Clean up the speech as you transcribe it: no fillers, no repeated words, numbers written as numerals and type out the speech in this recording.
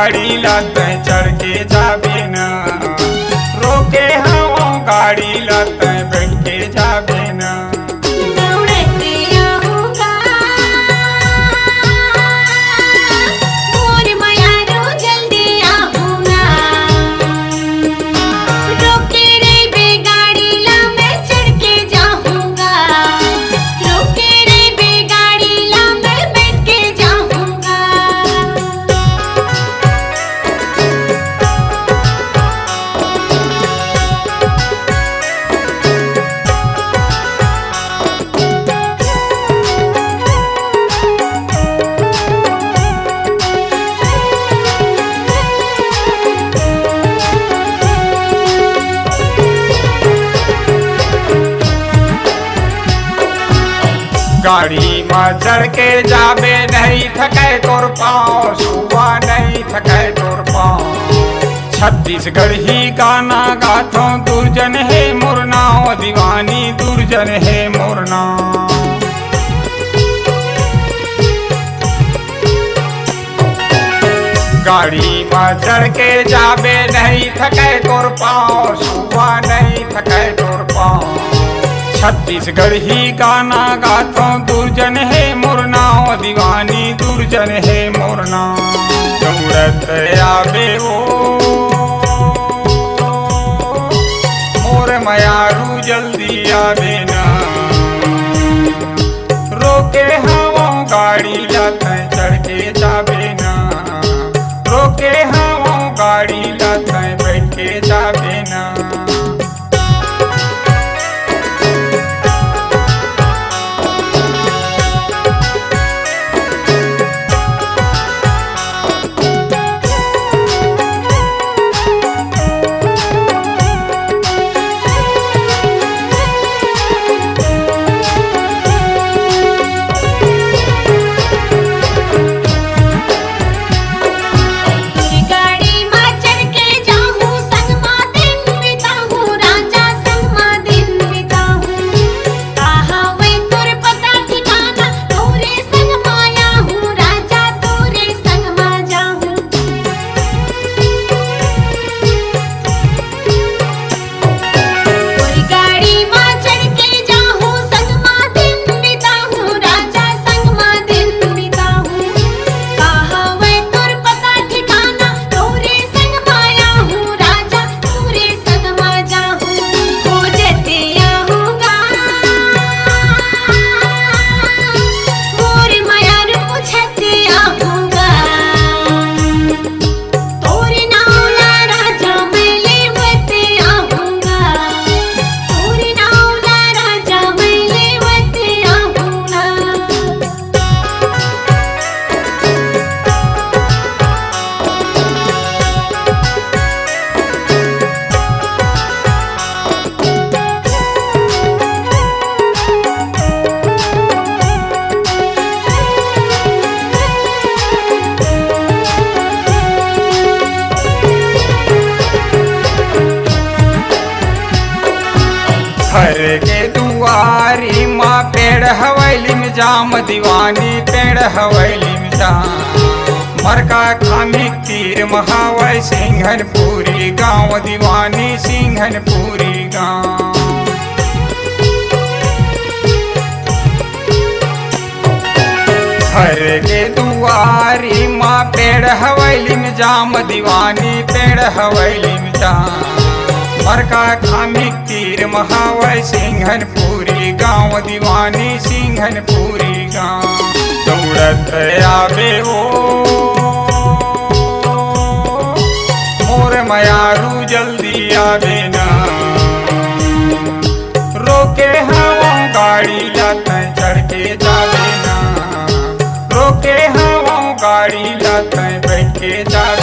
गाड़ी लाते चढ़ के जाबे ना, रोके हवा गाड़ी लाते बैठ के जाबे ना। दौड़ते आऊंगा मोर मयारो जल्दी आऊंगा, रोके रे बे गाड़ी ला मैं चढ़ के जाऊंगा, रोके रे बे गाड़ी ला मैं बैठ के जाऊंगा। गाड़ी में चढ़ के जाबे नहीं थके तोर पाँव, सुबह नहीं थके तोर पाँव। छत्तीसगढ़ ही गाना गाथो दुर्जन है मोर नाव, दीवानी दुर्जन है मोर नाव। गाड़ी में चढ़ के जाबे नहीं थके तोर पाँव, सुबह नहीं थके तोर पाँव। छत्तीसगढ़ ही गाना गाथो दुर्जन है मोर नाव, दीवानी दुर्जन है मोर नाव। दौड़त आबे वो मोर मयारू जल्दी आबे ना, रोके हवा गाड़ी लाते चढ़ के जाबे ना, रोके हवा गाड़ी लाते बैठ के जाबे ना। गाड़ी में चढ़ के जाऊं संग मां दिन बिताऊं, राजा संग मां दिन बिताऊं। कहा वे तोर पता ठिकाना, तोरे संग माया हूँ राजा, तोरे संग मा जाऊं। तोरी गाड़ी में चढ़ के जाऊं संग मां दिन बिताऊं, राजा संग मां दिन बिताऊं। कहा वे तोर पता ठिकाना, तोरे संग माया हूँ राजा, तोरे संग मा जाऊं। खोजते आऊंगा मोर मयार पूछते आऊंगा, तोरे नावला राजा मैं लेवते आऊंगा, तोरे नावला राजा मैं लेवते आऊंगा। घर के दुआरी माँ पेड़ हवेली में जाम, दीवानी पेड़ हवेली में जाम। मरका खामी तीर महावै सिंघनपुरी गाँव, दीवानी सिंघनपुरी गाँव। घर के दुआरी माँ पेड़ हवेली में जाम, दीवानी पेड़ हवेली में जाम। मरका खामी तीर महावै सिंघनपुरी गाँव, दीवानी सिंघनपुरी गाँव। दौड़त आबे वो मोर मयारू जल्दी आबे ना, रोके हवा गाड़ी लाते चढ़ के जाबे ना, रोके हवा गाड़ी लाते बैठ के जाबे।